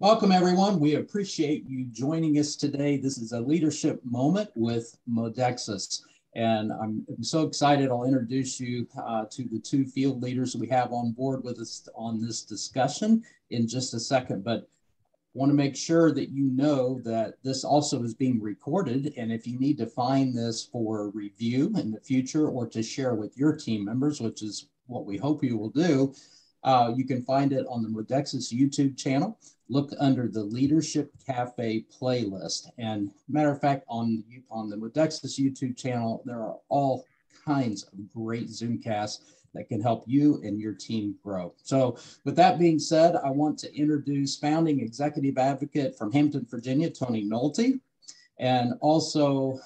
Welcome, everyone. We appreciate you joining us today. This is a leadership moment with Modexus. And I'm so excited. I'll introduce you to the two field leaders we have on board with us on this discussion in just a second. But want to make sure that you know that this also is being recorded. And if you need to find this for review in the future or to share with your team members, which is what we hope you will do, you can find it on the Modexus YouTube channel. Look under the Leadership Cafe playlist. And matter of fact, on the Modexus YouTube channel, there are all kinds of great Zoomcasts that can help you and your team grow. So with that being said, I want to introduce founding executive advocate from Hampton, Virginia, Tony Nolte, and also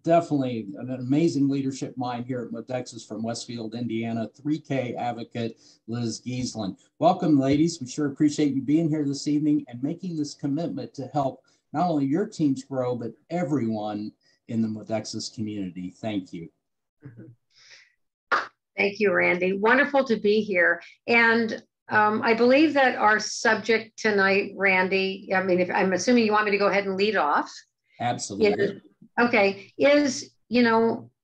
definitely an amazing leadership mind here at Modexus from Westfield, Indiana, 3K advocate, Liz Giesland. Welcome, ladies. We sure appreciate you being here this evening and making this commitment to help not only your teams grow, but everyone in the Modexus community. Thank you. Thank you, Randy. Wonderful to be here. And I believe that our subject tonight, Randy, I mean, I'm assuming you want me to go ahead and lead off. Absolutely. Okay,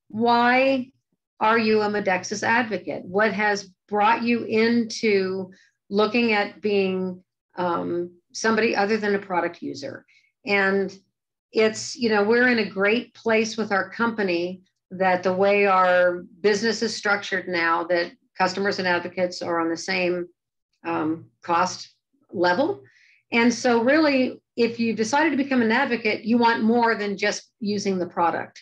why are you a Modexus advocate? What has brought you into looking at being somebody other than a product user? And it's, we're in a great place with our company that the way our business is structured now, that customers and advocates are on the same cost level. And so really, if you've decided to become an advocate, you want more than just using the product.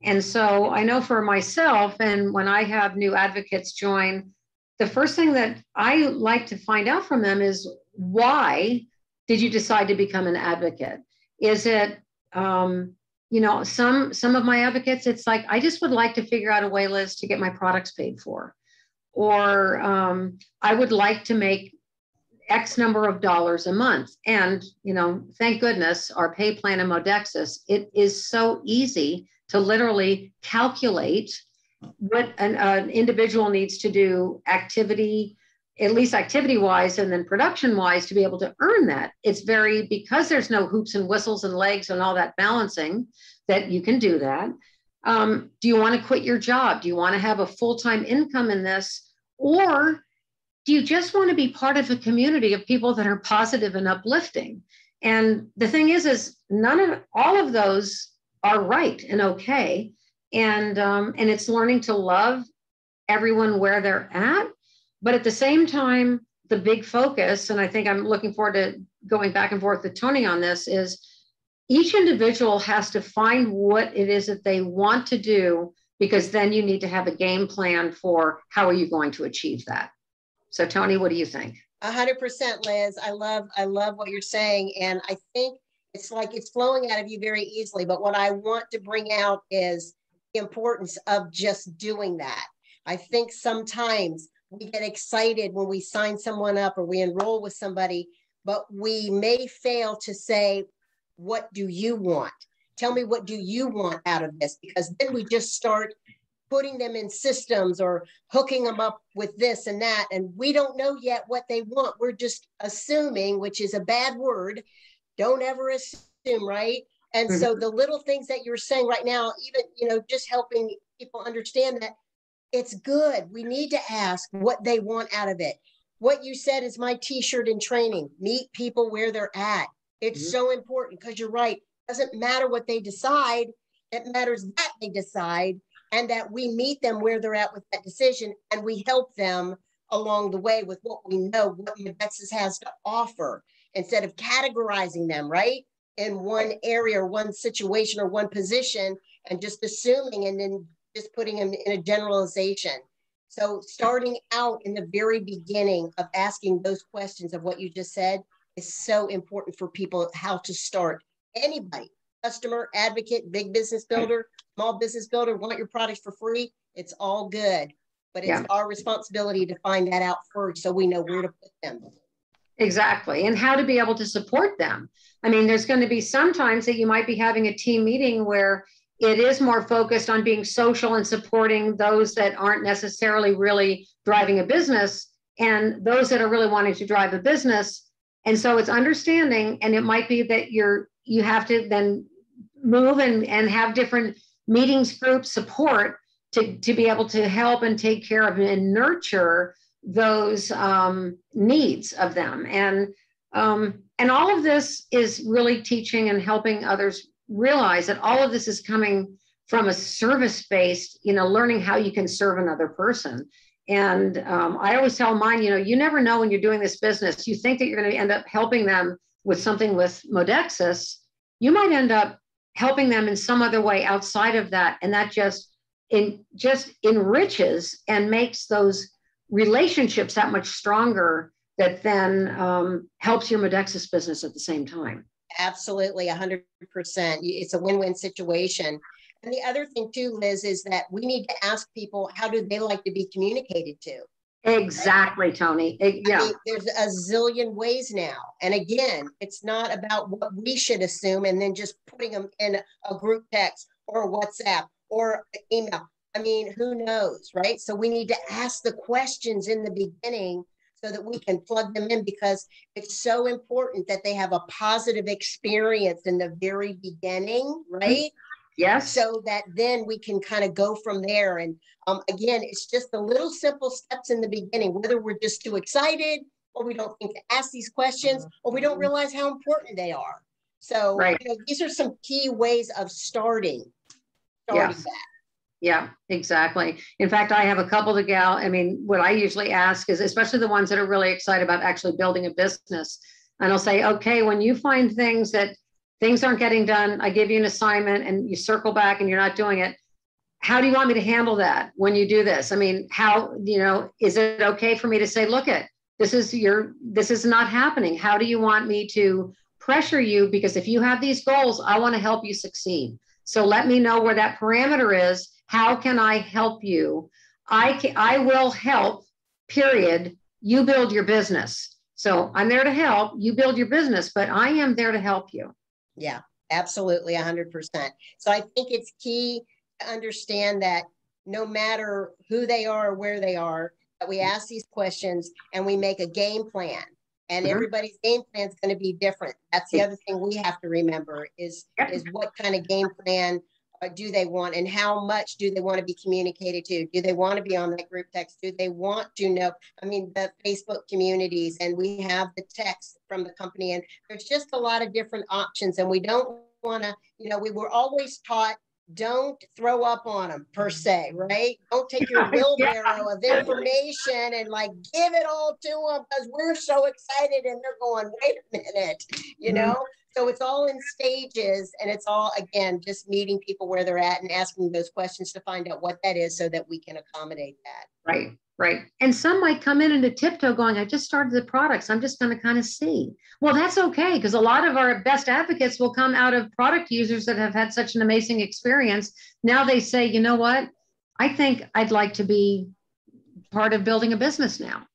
And so I know for myself, and when I have new advocates join, the first thing that I like to find out from them is, why did you decide to become an advocate? Is it, some of my advocates, it's like, I just would like to figure out a way, Liz, to get my products paid for. Or I would like to make X number of dollars a month. And, thank goodness our pay plan in Modexus, it is so easy to literally calculate what an individual needs to do activity, at least activity wise, and then production wise, to be able to earn that. It's because there's no hoops and whistles and legs and all that balancing, that you can do that. Do you want to quit your job? Do you want to have a full-time income in this? Or do you just want to be part of a community of people that are positive and uplifting? And the thing is all of those are right and okay. And it's learning to love everyone where they're at. But at the same time, the big focus, and I think I'm looking forward to going back and forth with Tony on this, is each individual has to find what it is that they want to do, because then you need to have a game plan for how are you going to achieve that. So Tony, what do you think? 100%, Liz. I love what you're saying. And I think it's like it's flowing out of you very easily. But what I want to bring out is the importance of just doing that. I think sometimes we get excited when we sign someone up or we enroll with somebody, but we may fail to say, what do you want? Tell me, what do you want out of this? Because then we just start putting them in systems or hooking them up with this and that. And we don't know yet what they want. We're just assuming, which is a bad word. Don't ever assume, right? And so the little things that you're saying right now, even, just helping people understand that it's good. We need to ask what they want out of it. What you said is my t-shirt in training, meet people where they're at. It's so important, because you're right. It doesn't matter what they decide. It matters that they decide, and that we meet them where they're at with that decision, and we help them along the way with what we know, what Modexus has to offer, instead of categorizing them, right, in one area or one situation or one position, and just assuming and then just putting them in a generalization. So starting out in the very beginning of asking those questions of what you just said is so important for people, how to start. Anybody, customer, advocate, big business builder, small business builder, want your products for free, it's all good. But it's our responsibility to find that out first, so we know where to put them. Exactly. And how to be able to support them. I mean, there's going to be sometimes that you might be having a team meeting where it is more focused on being social and supporting those that aren't necessarily really driving a business. And those that are really wanting to drive a business, And so it's understanding, and it might be that you have to then move and have different meetings, groups, support to be able to help and take care of and nurture those needs of them. And all of this is really teaching and helping others realize that all of this is coming from a service-based, learning how you can serve another person. And I always tell mine, you never know when you're doing this business. You think that you're going to end up helping them with something with Modexus. You might end up helping them in some other way outside of that. And that just enriches and makes those relationships that much stronger, that then helps your Modexus business at the same time. Absolutely, 100%. It's a win-win situation. And the other thing too, Liz, is that we need to ask people, how do they like to be communicated to? Exactly, Tony. Yeah. I mean, there's a zillion ways now. And again, it's not about what we should assume and then just putting them in a group text or WhatsApp or email. I mean, who knows, right? So we need to ask the questions in the beginning so that we can plug them in, because it's so important that they have a positive experience in the very beginning, right? Yes. So that then we can kind of go from there. And again, it's just the little simple steps in the beginning, whether we're just too excited or we don't think to ask these questions or we don't realize how important they are. So right. These are some key ways of starting yes. that. Yeah, exactly. In fact, I have a couple of what I usually ask is, especially the ones that are really excited about actually building a business. And I'll say, okay, when you find things aren't getting done, I give you an assignment and you circle back and you're not doing it. How do you want me to handle that when you do this? I mean, how, is it okay for me to say, look, this is not happening. How do you want me to pressure you? Because if you have these goals, I want to help you succeed. So let me know where that parameter is. How can I help you? I will help, period. You build your business. So I'm there to help you build your business, but I am there to help you. Yeah, absolutely. 100%. So I think it's key to understand that no matter who they are or where they are, that we ask these questions and we make a game plan, and everybody's game plan is going to be different. That's the other thing we have to remember is what kind of game plan do they want, and how much do they want to be communicated to? Do they want to be on that group text? Do they want to know? I mean, the Facebook communities, and we have the text from the company, and there's just a lot of different options. And we don't want to, we were always taught, don't throw up on them per se, right? Don't take your wheelbarrow of information and give it all to them because we're so excited and they're going, wait a minute, So it's all in stages, and it's all, again, just meeting people where they're at and asking those questions to find out what that is so that we can accommodate that. Right. And some might come in a tiptoe going, I just started the products. I'm just going to kind of see. Well, that's okay, because a lot of our best advocates will come out of product users that have had such an amazing experience. Now they say, you know what? I think I'd like to be part of building a business now.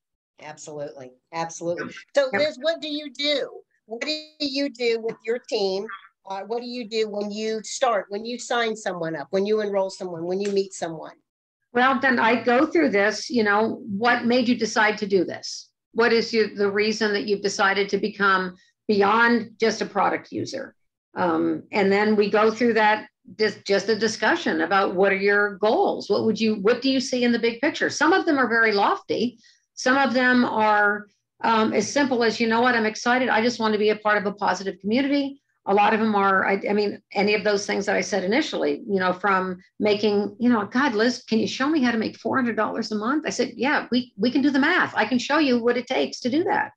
Absolutely. So Liz, what do you do? What do you do with your team? What do you do when you sign someone up, when you enroll someone, when you meet someone? Well, then I go through this, what made you decide to do this? What is the reason that you've decided to become beyond just a product user? And then we go through that, just a discussion about what are your goals? What do you see in the big picture? Some of them are very lofty. Some of them are as simple as, I'm excited. I just want to be a part of a positive community. A lot of them are, any of those things that I said initially, from making, God, Liz, can you show me how to make $400 a month? I said, yeah, we can do the math. I can show you what it takes to do that.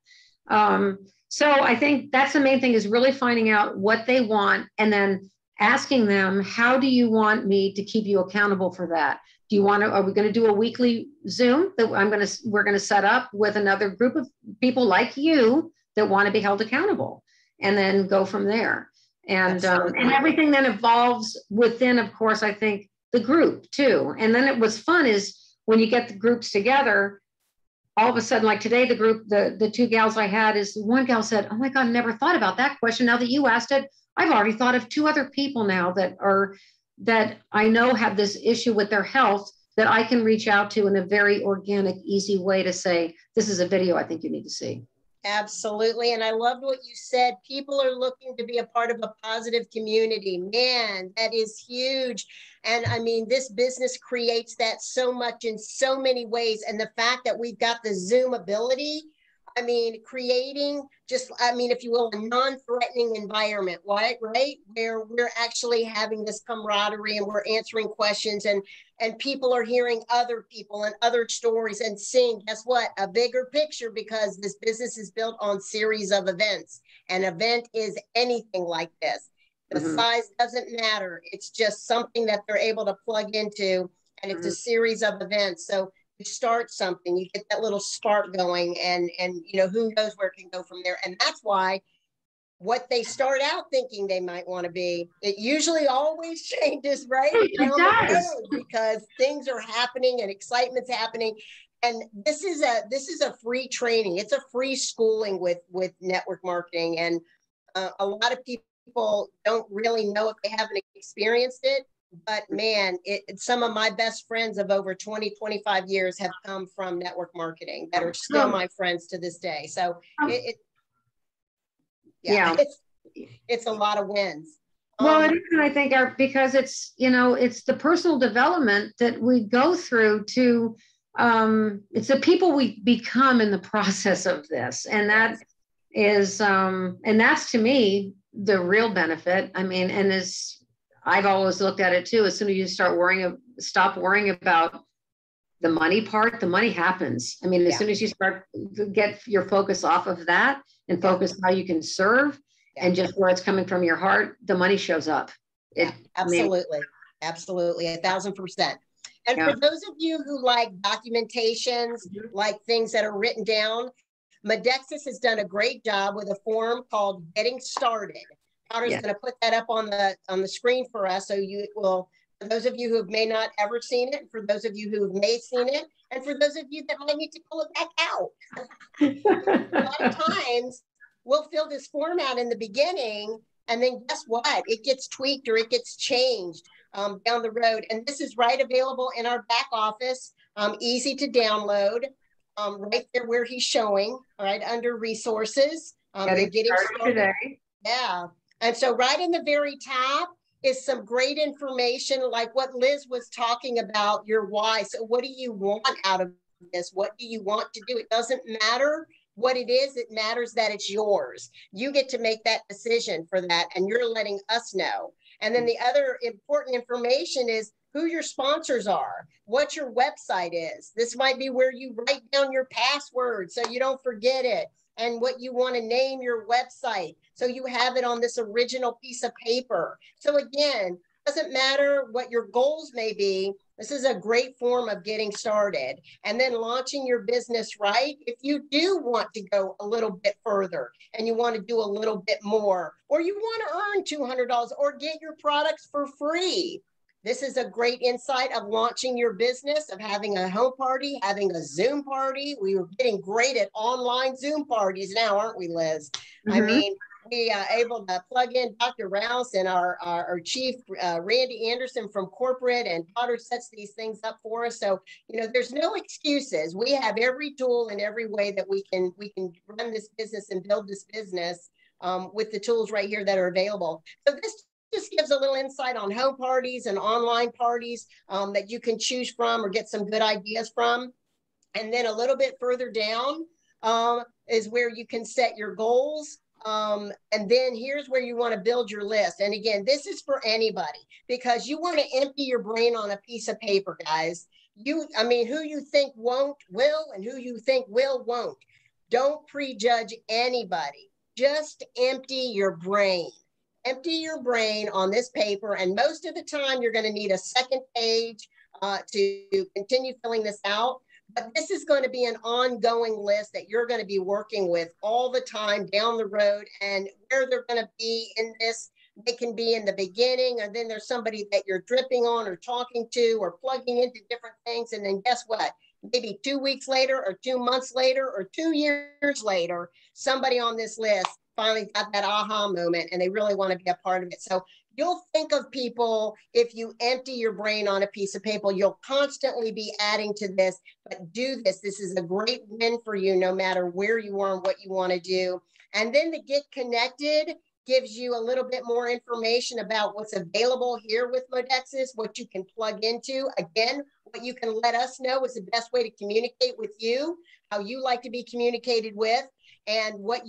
So I think that's the main thing, is really finding out what they want and then asking them, how do you want me to keep you accountable for that? Are we going to do a weekly Zoom that we're going to set up with another group of people like you that want to be held accountable, and then go from there. And everything then evolves within, of course, I think the group too. And then what's fun is when you get the groups together, all of a sudden, like today, the group, the two gals I had, is one gal said, oh my God, I never thought about that question. Now that you asked it, I've already thought of two other people now that I know have this issue with their health that I can reach out to in a very organic, easy way to say, this is a video I think you need to see. Absolutely. And I loved what you said. People are looking to be a part of a positive community. Man, that is huge. And I mean, this business creates that so much in so many ways. And the fact that we've got the Zoom ability, I mean, creating just, I mean, if you will, a non-threatening environment, right? Where we're actually having this camaraderie and we're answering questions, and people are hearing other people and other stories and seeing, guess what, a bigger picture, because this business is built on series of events. An event is anything like this. The size doesn't matter. It's just something that they're able to plug into, and it's a series of events. So you start something, you get that little spark going, and you know, who knows where it can go from there. And that's why what they start out thinking they might want to be, it usually always changes right down the road, because things are happening and excitement's happening. And this is a free training. It's a free schooling with network marketing. And a lot of people don't really know if they haven't experienced it. But man, some of my best friends of over 20, 25 years have come from network marketing that are still my friends to this day. So it's a lot of wins. Well, I think because it's, you know, it's the personal development that we go through to, it's the people we become in the process of this. And that is, and that's to me, the real benefit. I mean, and as I've always looked at it too, as soon as you stop worrying about the money part, the money happens. I mean, as soon as you start to get your focus off of that and focus how you can serve and just where it's coming from your heart, the money shows up. Absolutely. Absolutely. 1,000%. And for those of you who like documentations, like things that are written down, Modexus has done a great job with a form called Getting Started. Powder's going to put that up on the screen for us, so you will, for those of you who may not ever seen it, for those of you who may seen it, and for those of you that might need to pull it back out. A lot of times we'll fill this form out in the beginning, and then guess what? It gets tweaked or it gets changed down the road. And this is right available in our back office, easy to download, right there where he's showing, all right, under resources. Getting started today. Yeah. And so right in the very top is some great information, like what Liz was talking about, your why. So what do you want out of this? What do you want to do? It doesn't matter what it is. It matters that it's yours. You get to make that decision for that, and you're letting us know. And then the other important information is who your sponsors are, what your website is. This might be where you write down your password so you don't forget it, and what you want to name your website, so you have it on this original piece of paper. So again, doesn't matter what your goals may be, this is a great form of getting started. And then launching your business, right? If you do want to go a little bit further and you want to do a little bit more, or you want to earn $200 or get your products for free, this is a great insight of launching your business, of having a home party, having a Zoom party. We are getting great at online Zoom parties now, aren't we, Liz? I mean, we are able to plug in Dr. Rouse and our chief, Randy Anderson from corporate, and Potter sets these things up for us. So, you know, there's no excuses. We have every tool in every way that we can run this business and build this business with the tools right here that are available. So this just gives a little insight on home parties and online parties that you can choose from or get some good ideas from. And then a little bit further down is where you can set your goals. And then here's where you want to build your list. And again, this is for anybody, because you want to empty your brain on a piece of paper, guys. I mean, who you think won't, will, and who you think will, won't. Don't prejudge anybody. Just empty your brain. Empty your brain on this paper, and most of the time you're going to need a second page to continue filling this out. But this is going to be an ongoing list that you're going to be working with all the time down the road, and where they're going to be in this, they can be in the beginning, and then there's somebody that you're dripping on or talking to or plugging into different things. And then guess what? Maybe 2 weeks later or 2 months later or 2 years later, somebody on this list finally got that aha moment and they really want to be a part of it. So you'll think of people. If you empty your brain on a piece of paper, you'll constantly be adding to this, but do this. This is a great win for you, no matter where you are and what you want to do. And then the Get Connected gives you a little bit more information about what's available here with Modexus, what you can plug into. Again, what you can let us know is the best way to communicate with you, how you like to be communicated with, and what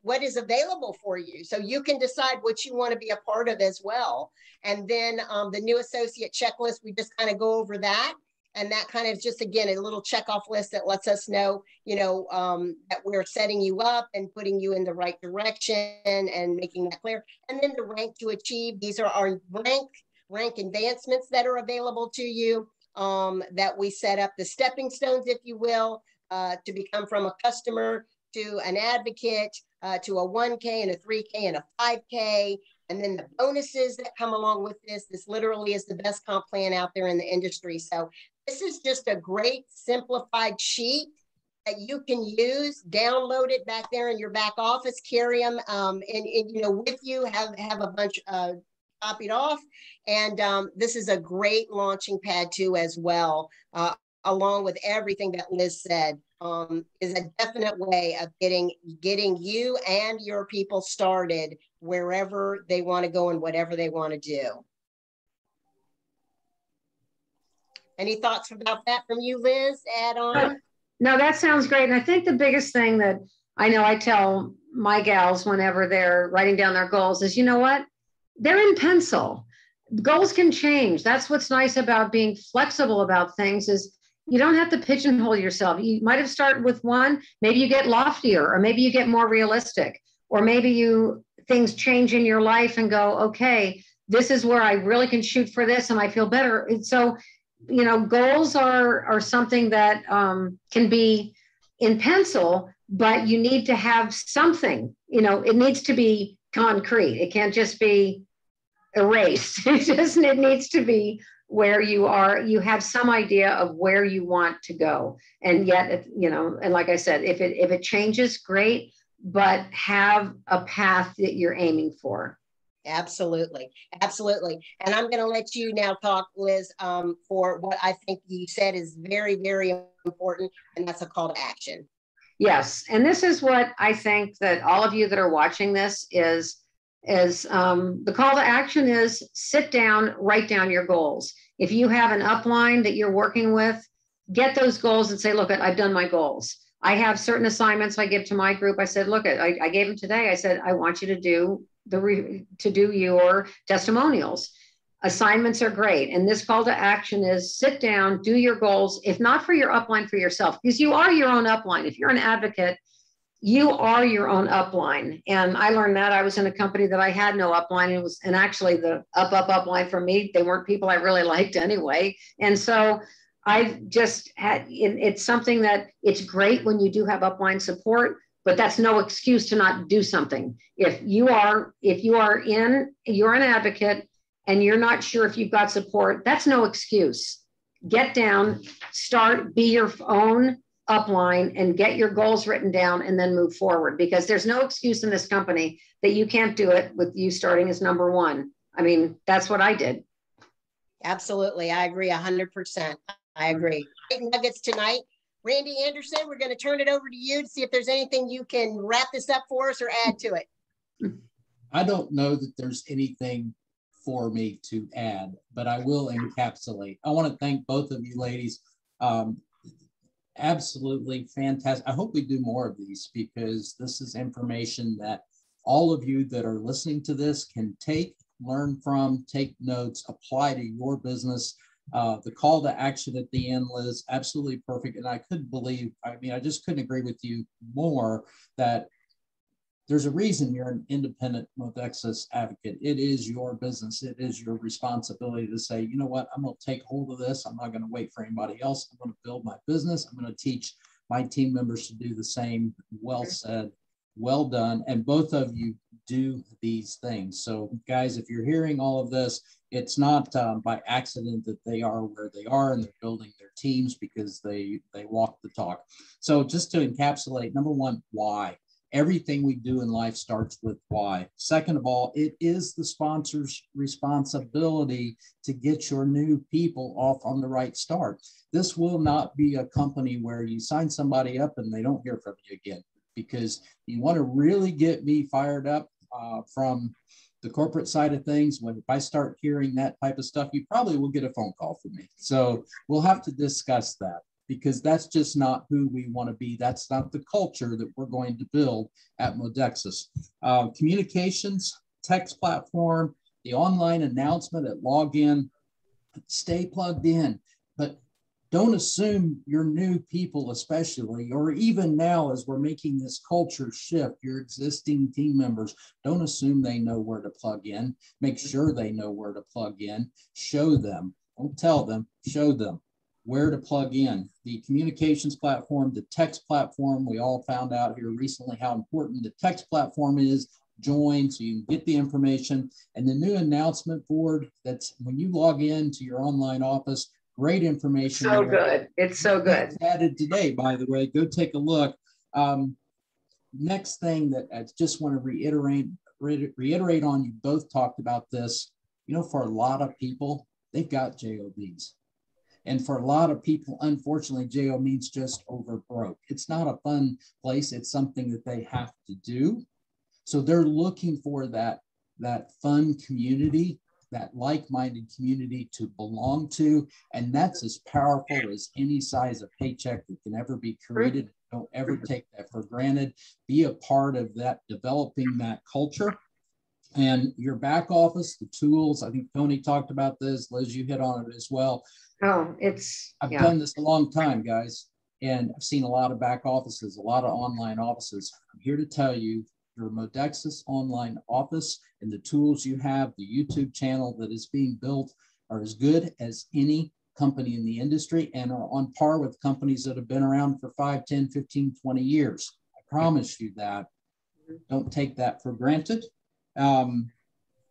what is available for you. So you can decide what you want to be a part of as well. And then the new associate checklist, we just kind of go over that. And that kind of just, again, a little checkoff list that lets us know, that we're setting you up and putting you in the right direction and making that clear. And then the rank to achieve. These are our rank advancements that are available to you, that we set up, the stepping stones, if you will, to become from a customer to an advocate, to a 1K and a 3K and a 5K. And then the bonuses that come along with this. This literally is the best comp plan out there in the industry. So this is just a great simplified sheet that you can use. Download it back there in your back office, carry them and with you, have a bunch copied off. And this is a great launching pad too as well, along with everything that Liz said. Is a definite way of getting you and your people started wherever they want to go and whatever they want to do. Any thoughts about that from you, Liz? Add on? No, that sounds great. And I think the biggest thing that I know I tell my gals whenever they're writing down their goals is, you know what? They're in pencil. Goals can change. That's what's nice about being flexible about things is you don't have to pigeonhole yourself. You might have started with one, maybe you get loftier, or maybe you get more realistic, or maybe things change in your life and go, okay, this is where I really can shoot for this and I feel better. And so, goals are something that can be in pencil, but you need to have something, it needs to be concrete. It can't just be erased. It needs to be where you are, you have some idea of where you want to go. And yet, and like I said, if it changes, great, but have a path that you're aiming for. Absolutely. Absolutely. And I'm going to let you now talk, Liz, for what I think you said is very, very important, and that's a call to action. Yes. And this is what I think that all of you that are watching this is the call to action is sit down, write down your goals. If you have an upline that you're working with, get those goals and say, look, I've done my goals. I have certain assignments I give to my group. I said, look, I gave them today. I said, I want you to do your testimonials. Assignments are great. And this call to action is sit down, do your goals, if not for your upline, for yourself, because you are your own upline. If you're an advocate, you are your own upline. And I learned that. I was in a company that I had no upline. And actually the upline for me, they weren't people I really liked anyway. And so I just had, it's something that it's great when you do have upline support, but that's no excuse to not do something. If you're an advocate and you're not sure if you've got support, that's no excuse. Get down, start, be your own upline and get your goals written down and then move forward, because there's no excuse in this company that you can't do it with you starting as number one. I mean, that's what I did. Absolutely. I agree 100%. I agree. Great nuggets tonight. Randy Anderson, we're going to turn it over to you to see if there's anything you can wrap this up for us or add to it. I don't know that there's anything for me to add, but I will encapsulate. I want to thank both of you ladies. Absolutely fantastic. I hope we do more of these, because this is information that all of you that are listening to this can take, learn from, take notes, apply to your business. The call to action at the end, Liz, absolutely perfect. And I couldn't believe, I just couldn't agree with you more that there's a reason you're an independent Modexus advocate. It is your business. It is your responsibility to say, you know what, I'm going to take hold of this. I'm not going to wait for anybody else. I'm going to build my business. I'm going to teach my team members to do the same. Well said, well done. And both of you do these things. So guys, if you're hearing all of this, it's not by accident that they are where they are and they're building their teams, because they walk the talk. So just to encapsulate, number one, why? Everything we do in life starts with why. Second of all, it is the sponsor's responsibility to get your new people off on the right start. This will not be a company where you sign somebody up and they don't hear from you again, because you want to really get me fired up from the corporate side of things. When if I start hearing that type of stuff, you probably will get a phone call from me. So we'll have to discuss that, because that's just not who we want to be. That's not the culture that we're going to build at Modexus. Communications, text platform, the online announcement at login, stay plugged in, but don't assume your new people, especially, or even now as we're making this culture shift, your existing team members, don't assume they know where to plug in. Make sure they know where to plug in. Show them. Don't tell them, show them where to plug in. The communications platform, the text platform, we all found out here recently how important the text platform is. Join so you can get the information. And the new announcement board, that's when you log in to your online office, great information. So good. It's so good. It's added today, by the way. Go take a look. Next thing that I just want to reiterate on, you both talked about this. You know, for a lot of people, they've got JOBs. And for a lot of people, unfortunately, JO means just over broke. It's not a fun place. It's something that they have to do. So they're looking for that fun community, that like-minded community to belong to. And that's as powerful as any size of paycheck that can ever be created. Don't ever take that for granted. Be a part of that, developing that culture. And your back office, the tools, I think Tony talked about this. Liz, you hit on it as well. Oh, I've done this a long time, guys, and I've seen a lot of back offices, a lot of online offices. I'm here to tell you, your Modexus online office and the tools you have, the YouTube channel that is being built, are as good as any company in the industry and are on par with companies that have been around for 5, 10, 15, 20 years. I promise you that. Don't take that for granted.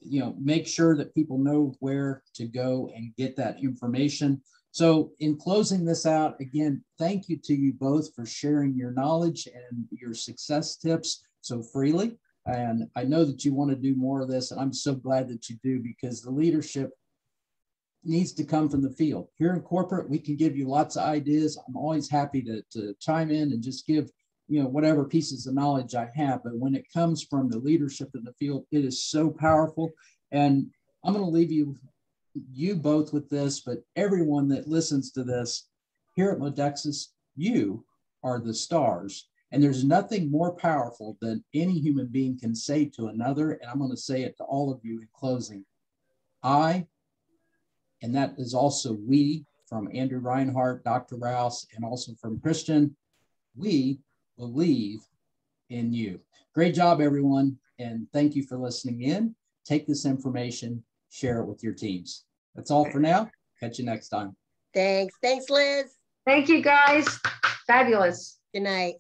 You know, make sure that people know where to go and get that information. So in closing this out, again, thank you to you both for sharing your knowledge and your success tips so freely. And I know that you want to do more of this, and I'm so glad that you do, because the leadership needs to come from the field. Here in corporate, we can give you lots of ideas. I'm always happy to chime in and just give, you know, whatever pieces of knowledge I have. But when it comes from the leadership in the field, it is so powerful. And I'm going to leave you both with this, but everyone that listens to this, here at Modexus, you are the stars. And there's nothing more powerful than any human being can say to another. And I'm going to say it to all of you in closing. And that is also we, from Andrew Reinhardt, Dr. Rouse, and also from Christian, we believe in you. Great job, everyone. And thank you for listening in. Take this information, share it with your teams. That's all for now. Catch you next time. Thanks. Thanks, Liz. Thank you, guys. Fabulous. Good night.